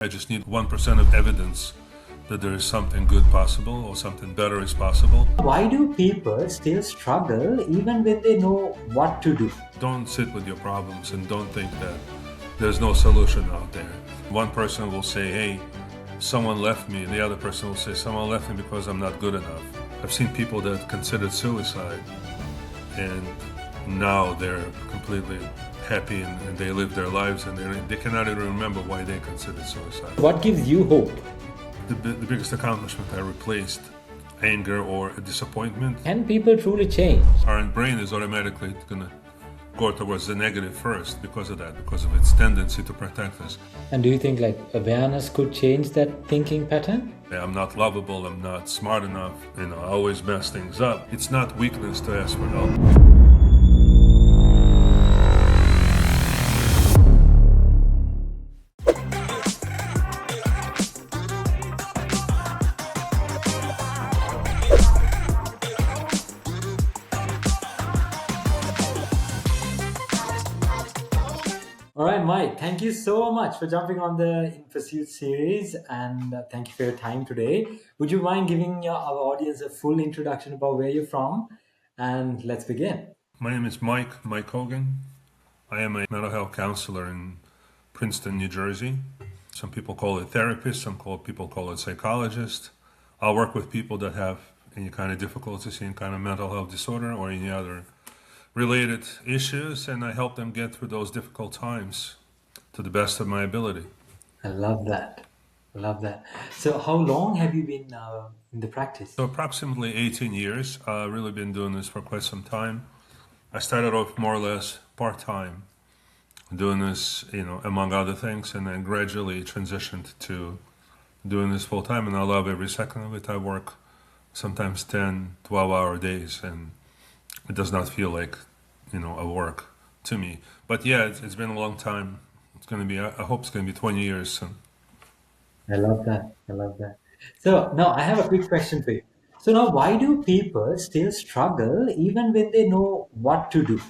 I just need 1% of evidence that there is something good possible or something better is possible. Why do people still struggle even when they know what to do? Don't sit with your problems and don't think that there's no solution out there. One person will say, hey, someone left me, and the other person will say, someone left me because I'm not good enough. I've seen people that considered suicide and now they're completely happy and they live their lives and they cannot even remember why they considered suicide. What gives you hope? The biggest accomplishment, I replaced anger or a disappointment. Can people truly change? Our brain is automatically going to go towards the negative first because of that, because of its tendency to protect us. And do you think awareness could change that thinking pattern? I'm not lovable, I'm not smart enough, I always mess things up. It's not weakness to ask for help. All right, Mike, thank you so much for jumping on the In Pursuit series and thank you for your time today. Would you mind giving our audience a full introduction about where you're from? And let's begin. My name is Mike Kogan. I am a mental health counselor in Princeton, New Jersey. Some people call it therapist, people call it psychologist. I'll work with people that have any kind of difficulties, any kind of mental health disorder or any other related issues, and I help them get through those difficult times to the best of my ability. I love that. I love that. So how long have you been in the practice? So approximately 18 years. I've really been doing this for quite some time. I started off more or less part-time doing this, among other things, and then gradually transitioned to doing this full-time, and I love every second of it. I work sometimes 10, 12-hour days, and it does not feel like, a work to me. But yeah, it's been a long time. It's going to be, I hope it's going to be 20 years soon. I love that. I love that. So now I have a quick question for you. So now why do people still struggle even when they know what to do?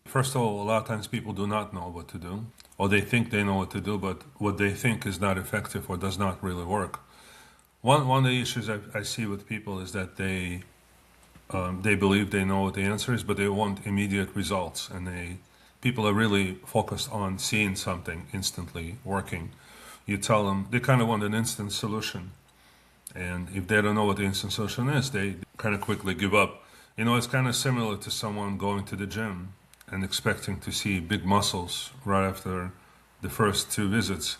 First of all, a lot of times people do not know what to do, or they think they know what to do, but what they think is not effective or does not really work. One of the issues I see with people is that they believe they know what the answer is, but they want immediate results, and people are really focused on seeing something instantly working. You tell them they kind of want an instant solution, and if they don't know what the instant solution is, they kind of quickly give up. It's kind of similar to someone going to the gym and expecting to see big muscles right after the first two visits.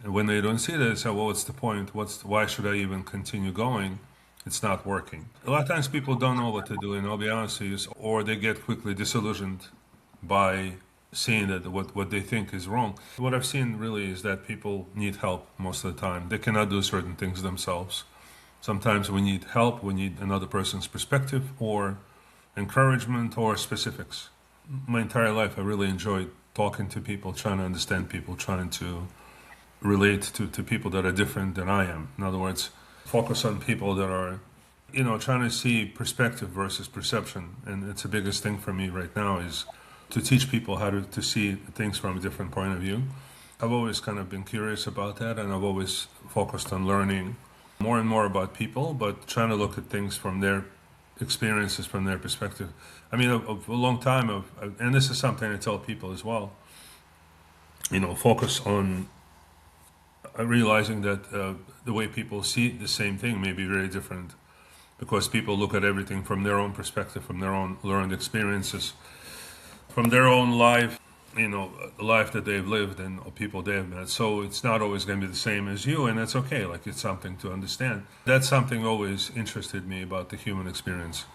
And when they don't see that, they say, well, what's the point? Why should I even continue going? It's not working. A lot of times people don't know what to do, and I'll be honest with you, or they get quickly disillusioned by seeing that what they think is wrong. What I've seen really is that people need help most of the time. They cannot do certain things themselves. Sometimes we need help, we need another person's perspective or encouragement or specifics. My entire life I really enjoyed talking to people, trying to understand people, trying to relate to people that are different than I am. In other words, focus on people that are, trying to see perspective versus perception. And it's the biggest thing for me right now is to teach people how to see things from a different point of view. I've always kind of been curious about that, and I've always focused on learning more and more about people, but trying to look at things from their experiences, from their perspective. I mean, a long time, and this is something I tell people as well, focus on realizing that the way people see the same thing may be very different, because people look at everything from their own perspective, from their own learned experiences, from their own life, life that they've lived and people they've met. So it's not always going to be the same as you, and that's okay. It's something to understand. That's something always interested me about the human experience.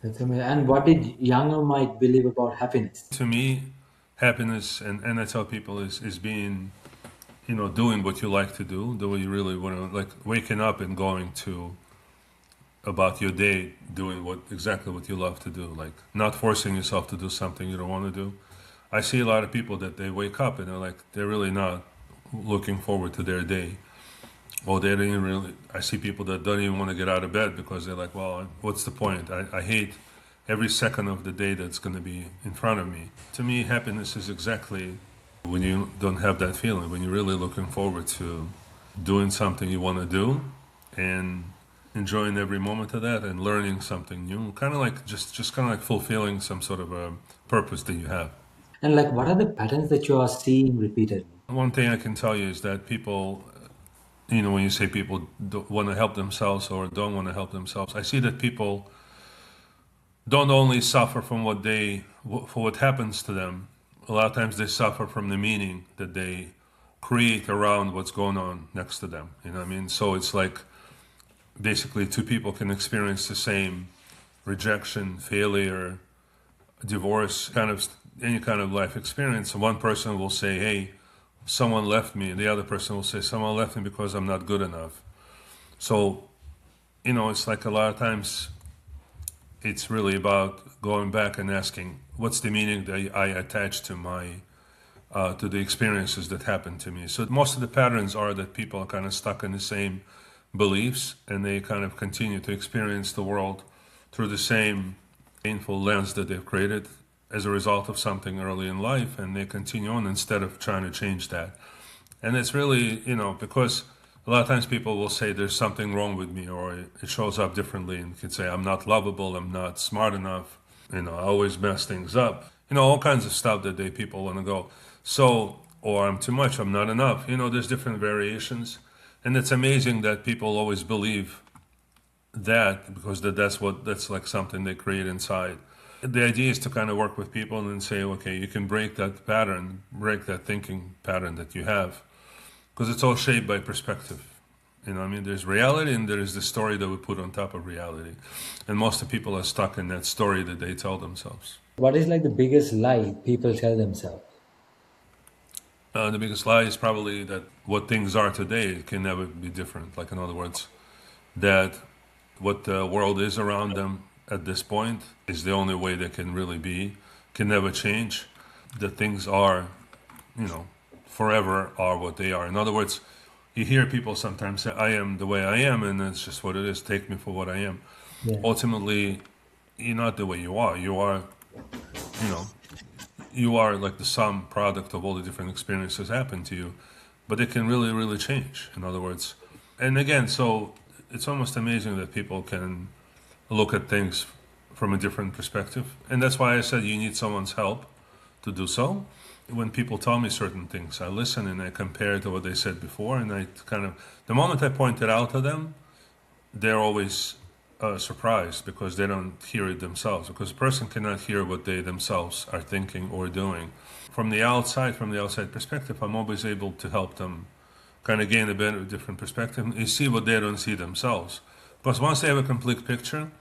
That's amazing. And what did younger Mike believe about happiness? To me, happiness, and I tell people, is being, doing what you like to do, the way you really want to, like waking up and going to about your day, doing exactly what you love to do, like not forcing yourself to do something you don't want to do. I see a lot of people that they wake up and they're really not looking forward to their day. Or they don't even really, I see people that don't even want to get out of bed because they're like, well, what's the point? I hate every second of the day that's going to be in front of me. To me, happiness is exactly When you don't have that feeling, when you're really looking forward to doing something you want to do and enjoying every moment of that and learning something new, kind of like just kind of like fulfilling some sort of a purpose that you have. And like, what are the patterns that you are seeing repeatedly? One thing I can tell you is that people, when you say people don't want to help themselves or don't want to help themselves, I see that people don't only suffer from for what happens to them. A lot of times they suffer from the meaning that they create around what's going on next to them. You know what I mean? So it's like basically two people can experience the same rejection, failure, divorce, any kind of life experience. One person will say, "Hey, someone left me," and the other person will say, "Someone left me because I'm not good enough." So, it's like a lot of times it's really about going back and asking, what's the meaning that I attach to to the experiences that happened to me. So most of the patterns are that people are kind of stuck in the same beliefs and they kind of continue to experience the world through the same painful lens that they've created as a result of something early in life, and they continue on instead of trying to change that. And it's really, because a lot of times people will say there's something wrong with me, or it shows up differently, and can say I'm not lovable, I'm not smart enough, I always mess things up, all kinds of stuff that people want to go. So, or I'm too much, I'm not enough. There's different variations, and it's amazing that people always believe that because that's like something they create inside. The idea is to kind of work with people and then say, okay, you can break that pattern, break that thinking pattern that you have, because it's all shaped by perspective. There's reality and there is the story that we put on top of reality. And most of the people are stuck in that story that they tell themselves. What is like the biggest lie people tell themselves? The biggest lie is probably that what things are today can never be different. Like, in other words, that what the world is around them at this point is the only way they can really be, can never change. That things are, forever are what they are. In other words, you hear people sometimes say, I am the way I am, and it's just what it is. Take me for what I am. Yeah. Ultimately, you're not the way you are. You are like the sum product of all the different experiences happen to you, but it can really, really change. In other words, and again, so it's almost amazing that people can look at things from a different perspective. And that's why I said you need someone's help to do so. When people tell me certain things, I listen and I compare to what they said before, and I the moment I point it out to them, they're always surprised because they don't hear it themselves, because a person cannot hear what they themselves are thinking or doing. From the outside perspective, I'm always able to help them kind of gain a bit of a different perspective. You see what they don't see themselves. Because once they have a complete picture,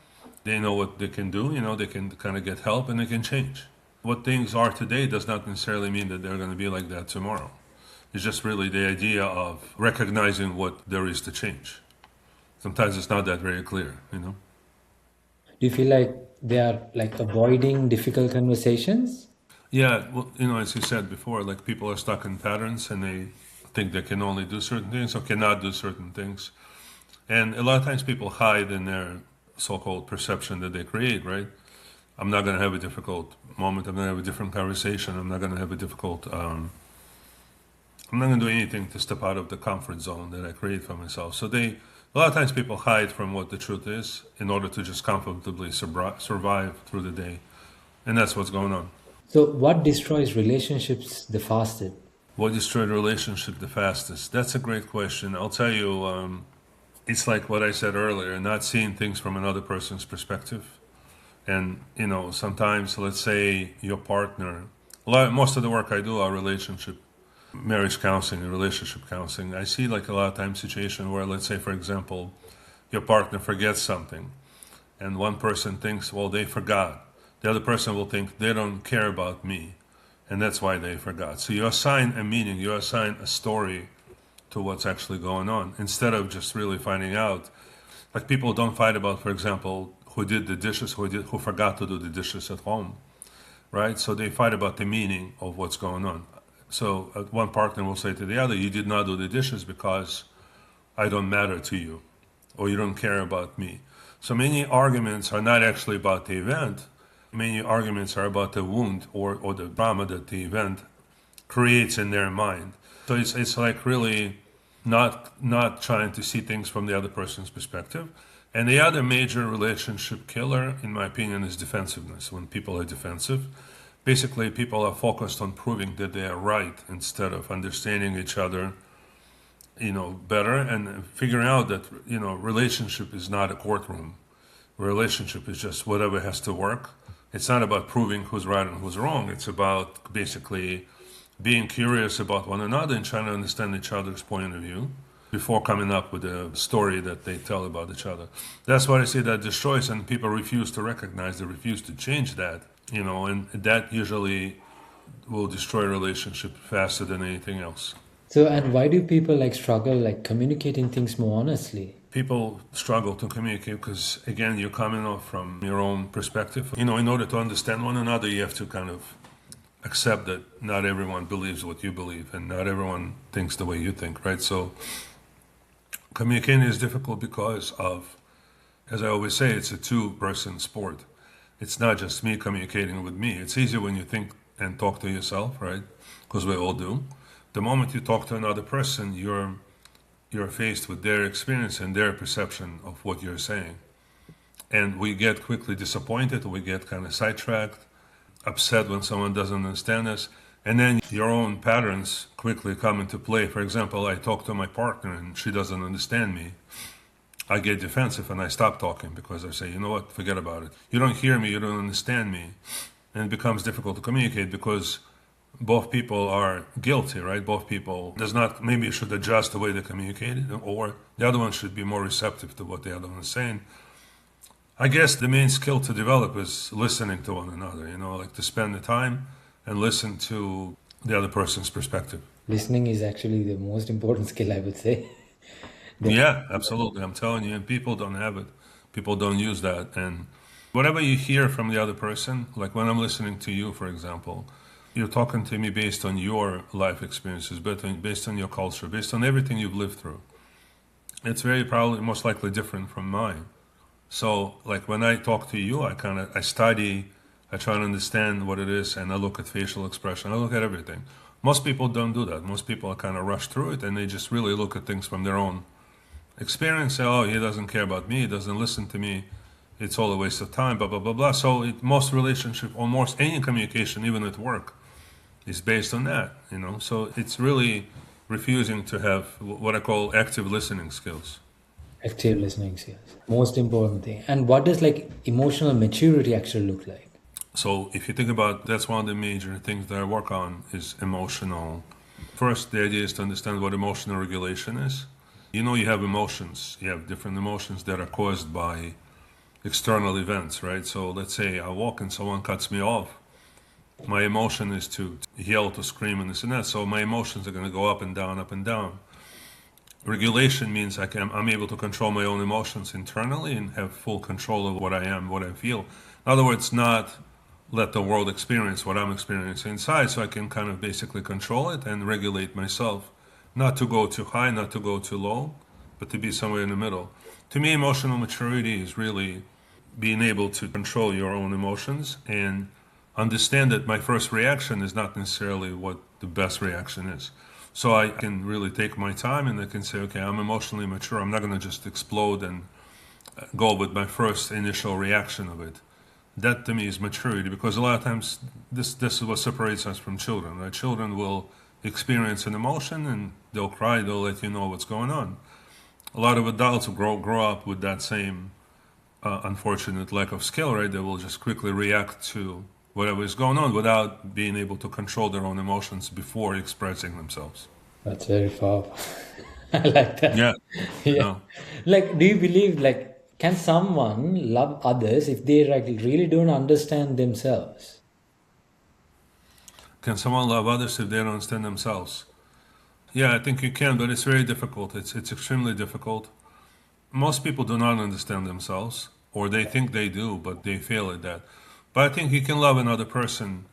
they know what they can do, they can kind of get help and they can change. What things are today does not necessarily mean that they're going to be like that tomorrow. It's just really the idea of recognizing what there is to change. Sometimes it's not that very clear. Do you feel like they are like avoiding difficult conversations? Yeah, well, as you said before, like people are stuck in patterns and they think they can only do certain things or cannot do certain things. And a lot of times people hide in their so-called perception that they create, right? I'm not going to have a difficult moment. I'm going to have a different conversation. I'm not going to have a difficult... I'm not going to do anything to step out of the comfort zone that I create for myself. So a lot of times people hide from what the truth is in order to just comfortably survive through the day. And that's what's going on. So, what destroys relationships the fastest? What destroyed a relationship the fastest? That's a great question. I'll tell you, it's like what I said earlier, not seeing things from another person's perspective. And, sometimes, let's say your partner, most of the work I do are marriage counseling and relationship counseling. I see like a lot of times situation where, let's say, for example, your partner forgets something and one person thinks, well, they forgot. The other person will think they don't care about me and that's why they forgot. So you assign a meaning, you assign a story to what's actually going on instead of just really finding out. Like people don't fight about, for example, who did the dishes, who forgot to do the dishes at home, right? So they fight about the meaning of what's going on. So one partner will say to the other, you did not do the dishes because I don't matter to you or you don't care about me. So many arguments are not actually about the event. Many arguments are about the wound or the trauma that the event creates in their mind. So it's like really not trying to see things from the other person's perspective. And the other major relationship killer, in my opinion, is defensiveness. When people are defensive, basically people are focused on proving that they are right instead of understanding each other, better, and figuring out that, relationship is not a courtroom. Relationship is just whatever has to work. It's not about proving who's right and who's wrong. It's about basically being curious about one another and trying to understand each other's point of view before coming up with a story that they tell about each other. That's what I see that destroys, and people refuse to recognize, they refuse to change that, and that usually will destroy a relationship faster than anything else. So, and why do people struggle communicating things more honestly? People struggle to communicate because, again, you're coming off from your own perspective. In order to understand one another, you have to kind of accept that not everyone believes what you believe and not everyone thinks the way you think, right? So communicating is difficult because of, as I always say, it's a two-person sport. It's not just me communicating with me. It's easier when you think and talk to yourself, right? Because we all do. The moment you talk to another person, you're faced with their experience and their perception of what you're saying. And we get quickly disappointed, we get kind of sidetracked, upset when someone doesn't understand us, and then your own patterns quickly come into play. For example, I talk to my partner and she doesn't understand me. I get defensive and I stop talking because I say, you know what, forget about it. You don't hear me, you don't understand me. And it becomes difficult to communicate because both people are guilty, right? Both people maybe you should adjust the way they communicate, or the other one should be more receptive to what the other one is saying. I guess the main skill to develop is listening to one another, to spend the time and listen to the other person's perspective. Listening is actually the most important skill, I would say. Yeah, absolutely. I'm telling you, and people don't have it. People don't use that. And whatever you hear from the other person, like when I'm listening to you, for example, you're talking to me based on your life experiences, based on your culture, based on everything you've lived through. It's very probably most likely different from mine. So like when I talk to you, I study, I try to understand what it is, and I look at facial expression, I look at everything. Most people don't do that. Most people kind of rush through it and they just really look at things from their own experience, say, oh, he doesn't care about me, he doesn't listen to me, it's all a waste of time, blah, blah, blah, blah. So most relationship, almost any communication, even at work, is based on that, So it's really refusing to have what I call active listening skills. Active listening skills, most important thing. And what does emotional maturity actually look like? So if you think about, that's one of the major things that I work on is emotional. First, the idea is to understand what emotional regulation is. You have emotions, you have different emotions that are caused by external events, right? So let's say I walk and someone cuts me off. My emotion is to yell, to scream, and this and that. So my emotions are going to go up and down, up and down. Regulation means I'm able to control my own emotions internally and have full control of what I am, what I feel. In other words, not let the world experience what I'm experiencing inside, so I can kind of basically control it and regulate myself. Not to go too high, not to go too low, but to be somewhere in the middle. To me, emotional maturity is really being able to control your own emotions and understand that my first reaction is not necessarily what the best reaction is. So I can really take my time and I can say, okay, I'm emotionally mature. I'm not going to just explode and go with my first initial reaction of it. That to me is maturity, because a lot of times this is what separates us from children, right? Children will experience an emotion and they'll cry, they'll let you know what's going on. A lot of adults grow up with that same unfortunate lack of skill, right? They will just quickly react to whatever is going on without being able to control their own emotions before expressing themselves. That's very powerful. I like that. Yeah. Yeah. Do you believe can someone love others if they really don't understand themselves? Can someone love others if they don't understand themselves? Yeah, I think you can, but it's very difficult. It's extremely difficult. Most people do not understand themselves, or they think they do, but they fail at that. But I think you can love another person,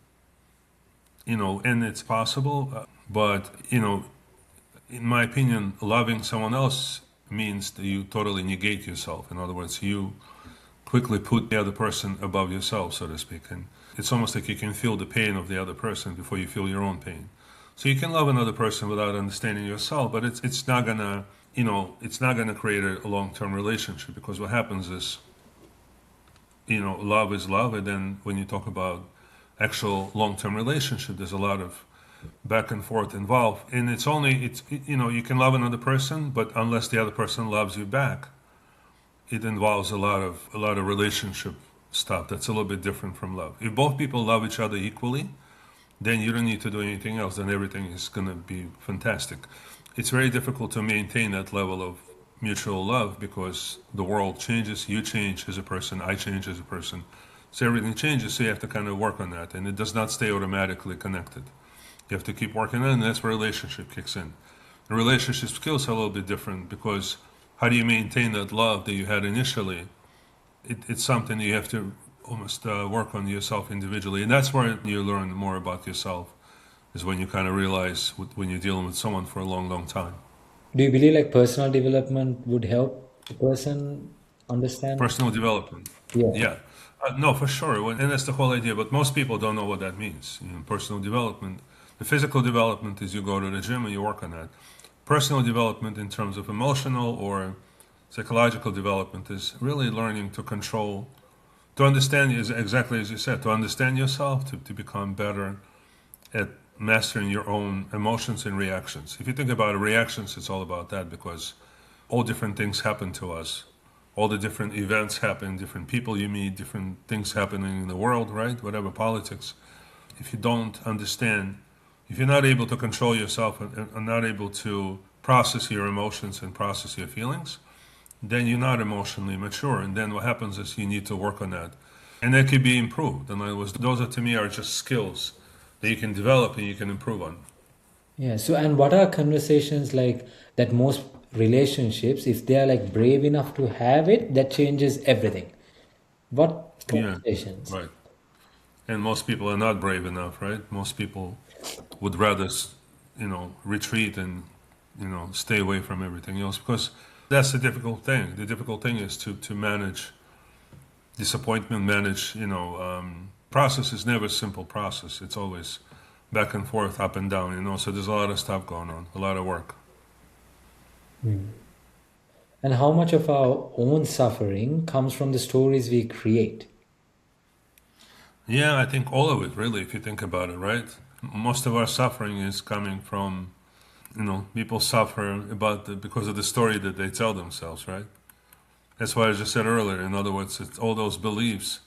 and it's possible. But, in my opinion, loving someone else means that you totally negate yourself. In other words, you quickly put the other person above yourself, so to speak. And it's almost like you can feel the pain of the other person before you feel your own pain. So you can love another person without understanding yourself, but it's not gonna, it's not gonna create a long-term relationship, because what happens is, love is love, and then when you talk about actual long-term relationship, there's a lot of back and forth involved, and you can love another person, but unless the other person loves you back, it involves a lot of relationship stuff that's a little bit different from love. If both people love each other equally, then you don't need to do anything else, then everything is going to be fantastic. It's very difficult to maintain that level of mutual love, because the world changes, you change as a person, I change as a person. So everything changes, so you have to kind of work on that, and it does not stay automatically connected. You have to keep working on it, and that's where relationship kicks in. The relationship skills are a little bit different, because how do you maintain that love that you had initially? It's something you have to almost work on yourself individually, and that's where you learn more about yourself, is when you kind of realize when you're dealing with someone for a long, long time. Do you believe like personal development would help a person understand? Personal development, Yeah. yeah. No, for sure, and that's the whole idea, but most people don't know what that means. Personal development, the physical development is you go to the gym and you work on that. Personal development in terms of emotional or psychological development is really learning to control, to understand, exactly as you said, to understand yourself, to become better at mastering your own emotions and reactions. If you think about it, reactions, it's all about that, because all different things happen to us. All the different events happen, different people you meet, different things happening in the world, right? Whatever, politics. If you don't understand, if you're not able to control yourself and not able to process your emotions and process your feelings, then you're not emotionally mature. And then what happens is you need to work on that. And that could be improved. In other words, those are, to me, are just skills that you can develop and you can improve on. Yeah. So, and what are conversations like that most relationships, if they are like brave enough to have it, that changes everything? What Yeah, conversations? right. And most people are not brave enough, right? Most people would rather, retreat and, stay away from everything else, because that's the difficult thing. The difficult thing is to manage disappointment, manage, process is never a simple process. It's always back and forth, up and down, so there's a lot of stuff going on, a lot of work. And how much of our own suffering comes from the stories we create? Yeah, I think all of it, really, if you think about it, right? Most of our suffering is coming from, people suffer because of the story that they tell themselves, right? That's why I just said earlier. In other words, it's all those beliefs.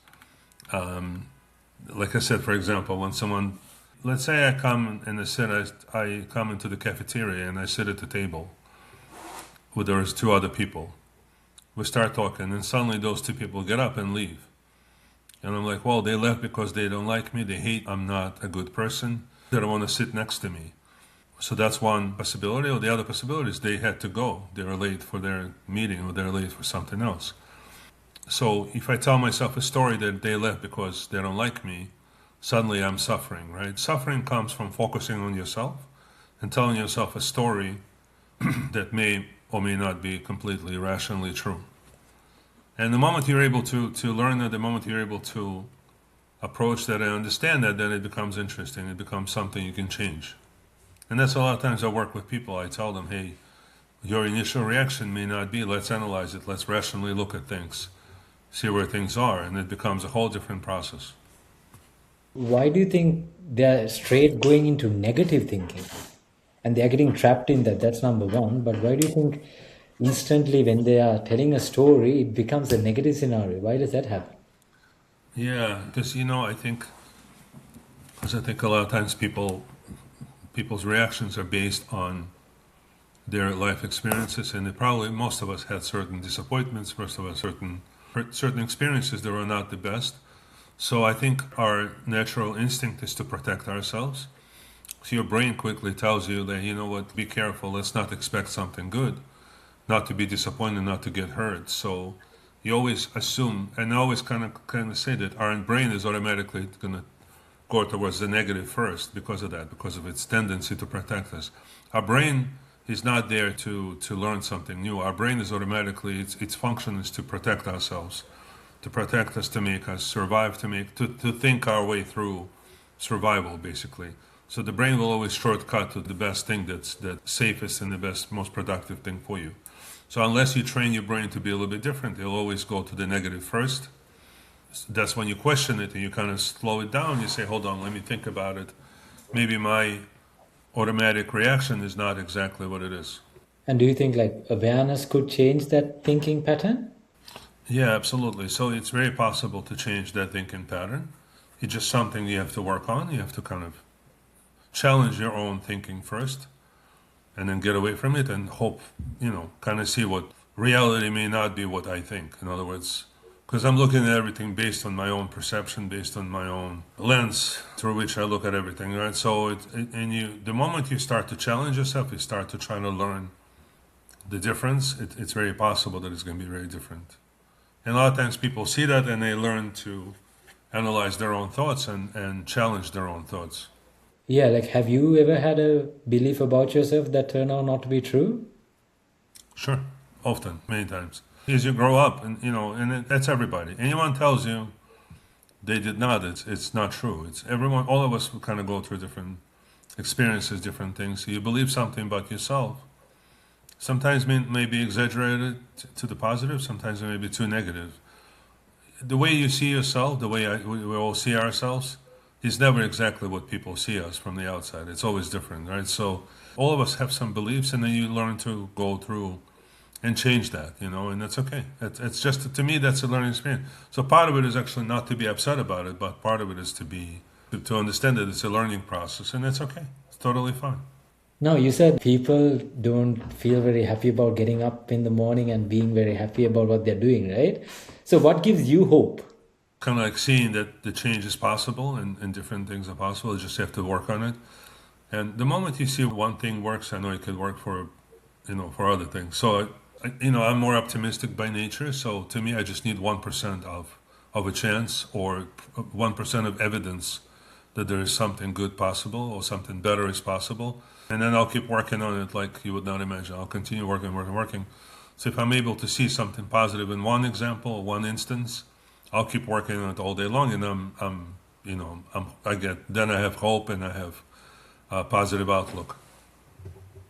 Like I said, for example, when someone, let's say I come and I come into the cafeteria and I sit at the table where there's two other people. We start talking, and suddenly those two people get up and leave. And I'm like, well, they left because they don't like me. They hate I'm not a good person. They don't want to sit next to me. So that's one possibility. Or the other possibility is they had to go. They were late for their meeting, or they're late for something else. So if I tell myself a story that they left because they don't like me, suddenly I'm suffering, right? Suffering comes from focusing on yourself and telling yourself a story that may or may not be completely rationally true. And the moment you're able to learn that, the moment you're able to approach that and understand that, then it becomes interesting. It becomes something you can change. And that's a lot of times I work with people. I tell them, hey, your initial reaction may not be, let's analyze it, let's rationally look at things, see where things are, and it becomes a whole different process. Why do you think they're straight going into negative thinking? And they're getting trapped in that. That's number one. But why do you think instantly when they are telling a story, it becomes a negative scenario? Why does that happen? Yeah, because I think a lot of times people's reactions are based on their life experiences, and most of us had certain disappointments, most of us certain experiences that were not the best. So I think our natural instinct is to protect ourselves. So your brain quickly tells you that, you know what, be careful, let's not expect something good, not to be disappointed, not to get hurt. So you always assume, and I always kind of say that our brain is automatically going to go towards the negative first because of that, because of its tendency to protect us. Our brain is not there to learn something new. Our brain is automatically, its function is to protect ourselves, to protect us, to make us survive, to think our way through survival, basically. So the brain will always shortcut to the best thing that's the safest and the best, most productive thing for you. So unless you train your brain to be a little bit different, it'll always go to the negative first. That's when you question it and you kind of slow it down. You say, hold on, let me think about it. Maybe my automatic reaction is not exactly what it is. And do you think like awareness could change that thinking pattern? Yeah, absolutely. So it's very possible to change that thinking pattern. It's just something you have to work on. You have to kind of challenge your own thinking first and then get away from it and hope, kind of see what reality may not be what I think. In other words, because I'm looking at everything based on my own perception, based on my own lens through which I look at everything, right? So, the moment you start to challenge yourself, you start to try to learn the difference. It's very possible that it's going to be very different. And a lot of times people see that and they learn to analyze their own thoughts and challenge their own thoughts. Yeah, like have you ever had a belief about yourself that turned out not to be true? Sure, often, many times. As you grow up, that's everybody. Anyone tells you they did not, it's not true. It's everyone, all of us kind of go through different experiences, different things. So you believe something about yourself. Sometimes may be exaggerated to the positive, sometimes it may be too negative. The way you see yourself, the way we all see ourselves, is never exactly what people see us from the outside. It's always different, right? So all of us have some beliefs, and then you learn to go through and change that, and that's okay. It's just, to me, that's a learning experience. So part of it is actually not to be upset about it, but part of it is to understand that it's a learning process, and that's okay. It's totally fine. No, you said people don't feel very happy about getting up in the morning and being very happy about what they're doing, right? So what gives you hope? Kind of like seeing that the change is possible and different things are possible. You just have to work on it. And the moment you see one thing works, I know it could work for other things. So, I'm more optimistic by nature. So to me, I just need 1% of a chance or 1% of evidence that there is something good possible or something better is possible. And then I'll keep working on it like you would not imagine. I'll continue working. So if I'm able to see something positive in one example, one instance, I'll keep working on it all day long, and then I have hope and I have a positive outlook.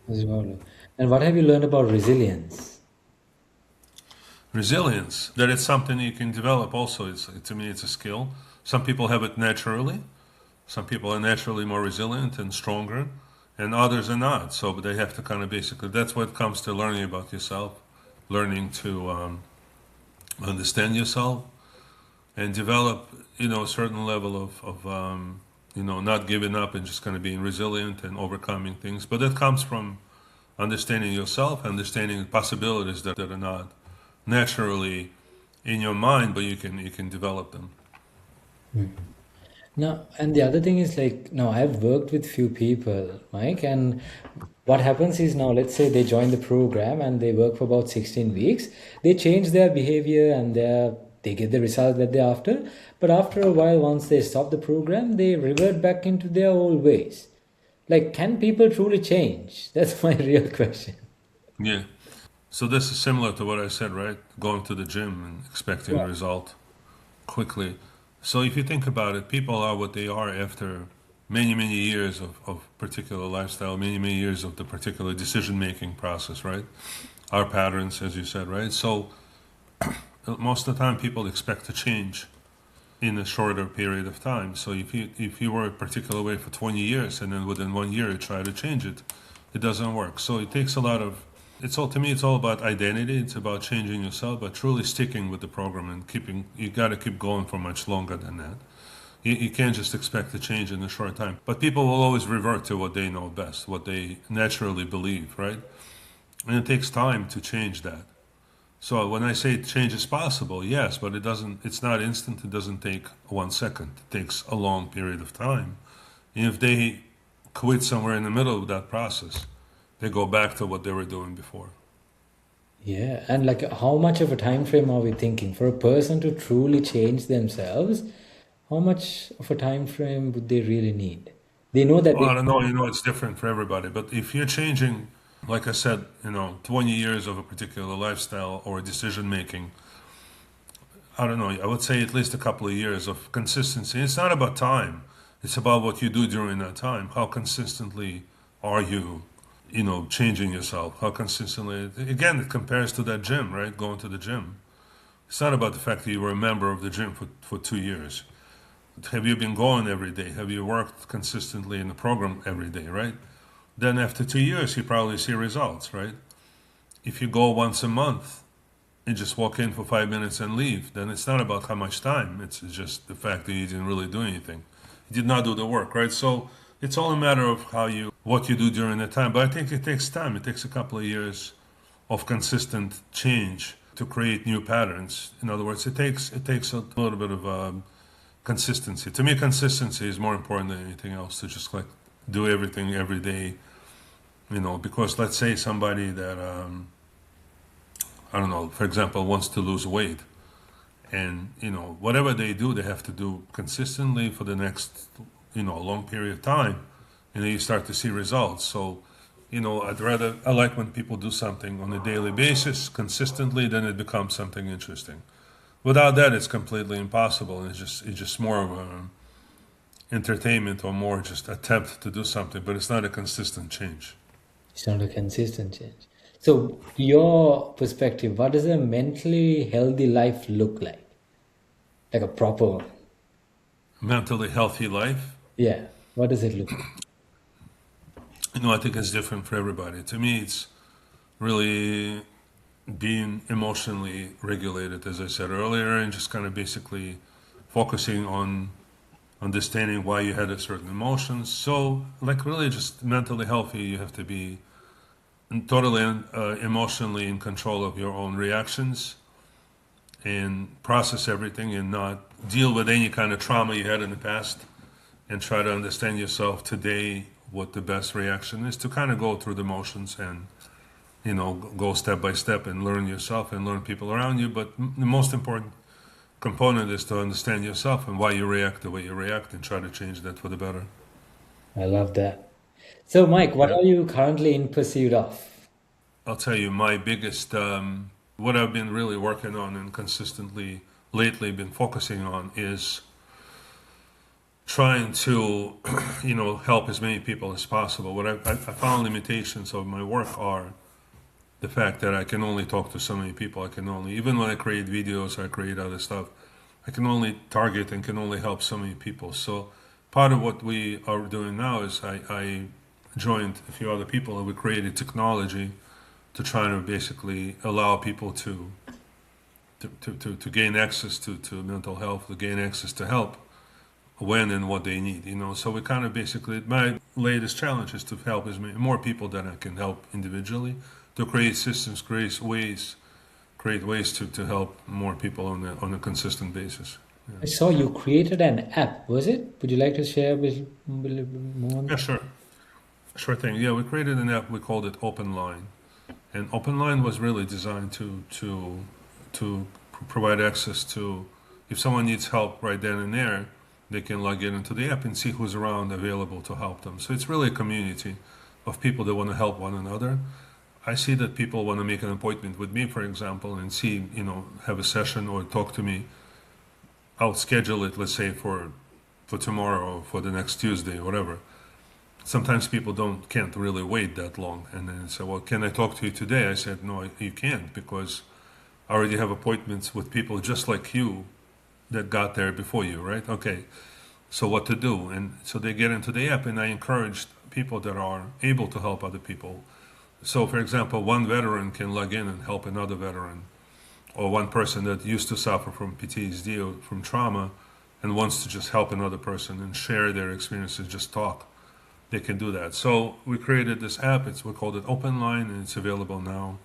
And what have you learned about resilience? Resilience, that it's something you can develop also. To me, it's a skill. Some people have it naturally. Some people are naturally more resilient and stronger, and others are not. So they have to kind of basically, that's what comes to learning about yourself, learning to understand yourself, and develop, a certain level of not giving up and just kind of being resilient and overcoming things. But that comes from understanding yourself, understanding possibilities that are not naturally in your mind, but you can develop them. Now, and the other thing is like, now I've worked with few people, Mike, and what happens is now, let's say they join the program and they work for about 16 weeks, they change their behavior and they get the result that they're after. But after a while, once they stop the program, they revert back into their old ways. Like, can people truly change? That's my real question. Yeah. So this is similar to what I said, right? Going to the gym and expecting a result quickly. So if you think about it, people are what they are after many, many years of particular lifestyle, many, many years of the particular decision-making process, right? Our patterns, as you said, right? So most of the time people expect to change in a shorter period of time. So if you were a particular way for 20 years and then within 1 year you try to change it, it doesn't work. So it takes a lot of, to me, it's all about identity. It's about changing yourself, but truly sticking with the program and you got to keep going for much longer than that. You can't just expect to change in a short time. But people will always revert to what they know best, what they naturally believe, right? And it takes time to change that. So when I say change is possible, yes, but it's not instant. It doesn't take 1 second. It takes a long period of time. And if they quit somewhere in the middle of that process, they go back to what they were doing before. Yeah, and like how much of a time frame are we thinking for a person to truly change themselves? How much of a time frame would they really need? They know that Well, I don't know, it's different for everybody. But if you're changing, like I said, 20 years of a particular lifestyle or decision making, I don't know, I would say at least a couple of years of consistency. It's not about time. It's about what you do during that time. How consistently are you, changing yourself? How consistently, again, it compares to that gym, right? Going to the gym. It's not about the fact that you were a member of the gym for 2 years. Have you been going every day? Have you worked consistently in the program every day, right? Then after 2 years, you probably see results, right? If you go once a month and just walk in for 5 minutes and leave, then it's not about how much time. It's just the fact that you didn't really do anything. You did not do the work, right? So it's all a matter of what you do during the time. But I think it takes time. It takes a couple of years of consistent change to create new patterns. In other words, it takes a little bit of consistency. To me, consistency is more important than anything else. To just like do everything every day, because let's say somebody that I don't know, for example, wants to lose weight, and whatever they do, they have to do consistently for the next long period of time, and then you start to see results. So I like when people do something on a daily basis consistently, then it becomes something interesting. Without that, it's completely impossible, and it's just more of a entertainment or more just attempt to do something, but it's not a consistent change. It's not a consistent change. So, your perspective, what does a mentally healthy life look like? Like a proper one. Mentally healthy life, Yeah. What does it look like? I think it's different for everybody. To me, it's really being emotionally regulated, as I said earlier, and just kind of basically focusing on understanding why you had a certain emotions. So, like, really just mentally healthy, you have to be totally emotionally in control of your own reactions and process everything and not deal with any kind of trauma you had in the past and try to understand yourself today what the best reaction is, to kind of go through the motions and go step by step and learn yourself and learn people around you. But the most important component is to understand yourself and why you react the way you react and try to change that for the better. I love that. So, Mike, what Yeah. are you currently in pursuit of? I'll tell you, my biggest, what I've been really working on and consistently lately been focusing on is trying to, help as many people as possible. What I found limitations of my work are the fact that I can only talk to so many people. I can only, even when I create videos, I create other stuff, I can only target and can only help so many people. So part of what we are doing now is I joined a few other people and we created technology to try to basically allow people to gain access to mental health, to gain access to help when and what they need. So we kind of basically, my latest challenge is to help as many more people that I can help individually, to create systems, create ways to help more people on a consistent basis. I saw you created an app, was it? Would you like to share with more on Yeah, that? sure thing. Yeah, we created an app. We called it OpenLine, and OpenLine was really designed to provide access to, if someone needs help right then and there, they can log in into the app and see who's around available to help them. So it's really a community of people that want to help one another. I see that people want to make an appointment with me, for example, and see, have a session or talk to me. I'll schedule it, let's say, for tomorrow or for the next Tuesday or whatever. Sometimes people can't really wait that long, and then say, well, can I talk to you today? I said, no, you can't, because I already have appointments with people just like you that got there before you, right? Okay, so what to do? And so they get into the app, and I encourage people that are able to help other people. So, for example, one veteran can log in and help another veteran, or one person that used to suffer from PTSD or from trauma and wants to just help another person and share their experiences, just talk. They can do that. So we created this app. We called it OpenLine, and it's available now.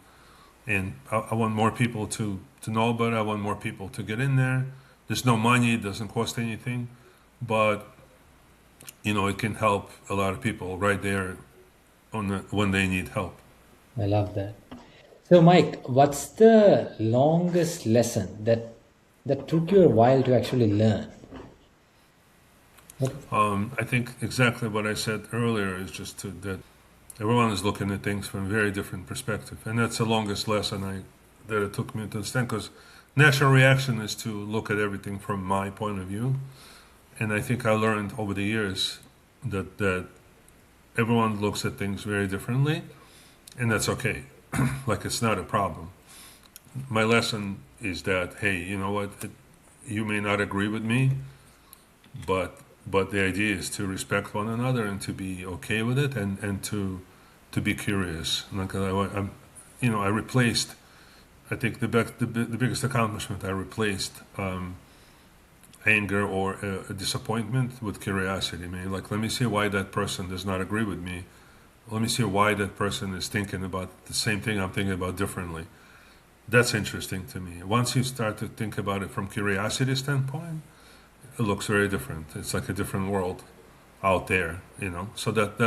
And I want more people to know about it. I want more people to get in there. There's no money. It doesn't cost anything. But, it can help a lot of people right there when they need help. I love that. So, Mike, what's the longest lesson that took you a while to actually learn? What? I think exactly what I said earlier is just that everyone is looking at things from a very different perspective. And that's the longest lesson that it took me to understand, because natural reaction is to look at everything from my point of view. And I think I learned over the years that everyone looks at things very differently, and that's okay. Like it's not a problem. My lesson is that, hey, you know what? You may not agree with me, but the idea is to respect one another and to be okay with it, and to be curious. Like I replaced. I think the biggest accomplishment, I replaced anger or a disappointment with curiosity. I mean, like, let me see why that person does not agree with me. Let me see why that person is thinking about the same thing I'm thinking about differently. That's interesting to me. Once you start to think about it from curiosity standpoint, it looks very different. It's like a different world out there, you know. So that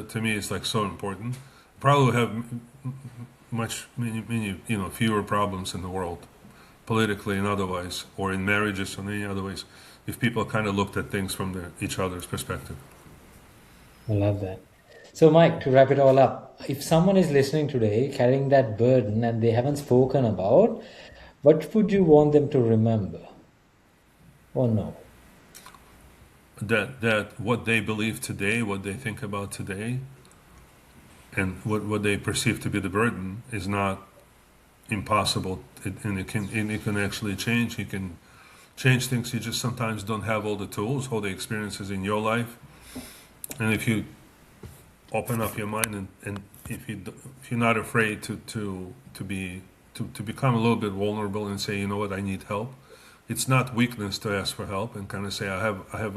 to me is like so important. Probably have many fewer problems in the world, politically and otherwise, or in marriages or any other ways, if people kind of looked at things from each other's perspective. I love that. So, Mike, to wrap it all up, if someone is listening today carrying that burden and they haven't spoken about, what would you want them to remember or know? That what they believe today, what they think about today, and what they perceive to be the burden is not impossible, and it can actually change. You can change things. You just sometimes don't have all the tools, all the experiences in your life, and if you open up your mind and if you're not afraid to become a little bit vulnerable and say, you know what, I need help. It's not weakness to ask for help and kind of say, I have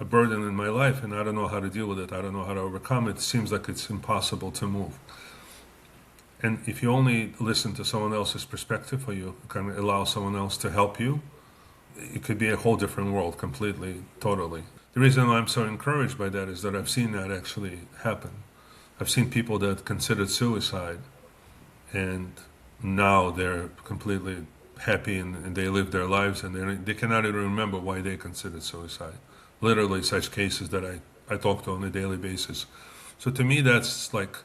a burden in my life and I don't know how to deal with it. I don't know how to overcome it. It seems like it's impossible to move. And if you only listen to someone else's perspective, or you kind of allow someone else to help you, it could be a whole different world completely, totally. The reason why I'm so encouraged by that is that I've seen that actually happen. I've seen people that considered suicide and now they're completely happy and they live their lives and they cannot even remember why they considered suicide. Literally such cases that I talk to on a daily basis. So to me, that's like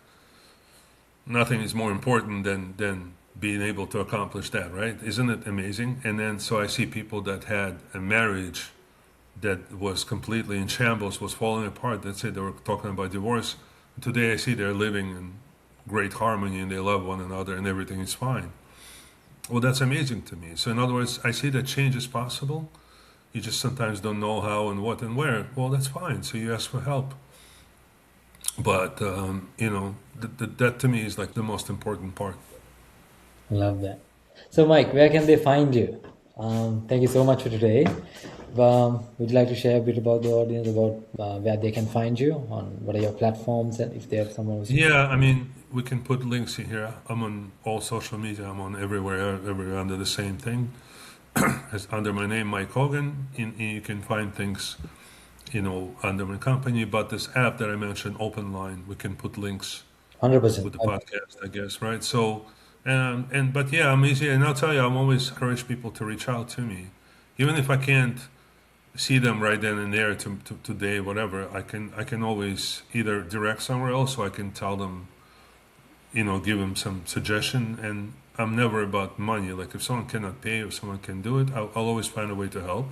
nothing is more important than being able to accomplish that, right? Isn't it amazing? And then so I see people that had a marriage that was completely in shambles, was falling apart. Let's say they were talking about divorce. Today I see they're living in great harmony and they love one another and everything is fine. Well, that's amazing to me. So in other words, I see that change is possible. You just sometimes don't know how and what and where. Well, that's fine. So you ask for help. But, that to me is like the most important part. I love that. So, Mike, where can they find you? Thank you so much for today. Would you like to share a bit about the audience about where they can find you on what are your platforms and if they have someone who's Yeah, I mean, we can put links in here. I'm on all social media. I'm on everywhere under the same thing. It's under my name, Mike Kogan. You can find things, under my company. But this app that I mentioned, OpenLine, we can put links 100%? with the podcast, I guess, right? So, but yeah, I'm easy, and I'll tell you, I'm always encourage people to reach out to me, even if I can't see them right then and there today, whatever. I can always either direct somewhere else, or I can tell them, give them some suggestion. And I'm never about money. Like if someone cannot pay, if someone can do it, I'll always find a way to help.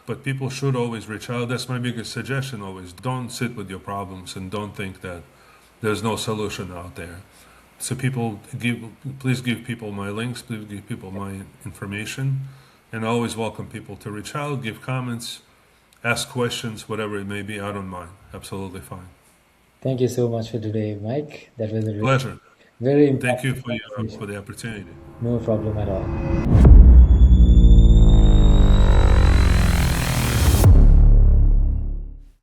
But people should always reach out. That's my biggest suggestion. Always don't sit with your problems and don't think that there's no solution out there. So please give people my links, please give people my information, and I always welcome people to reach out, give comments, ask questions, whatever it may be. I don't mind. Absolutely fine. Thank you so much for today, Mike. That was a Pleasure. very Thank you important for conversation. the opportunity. No problem at all.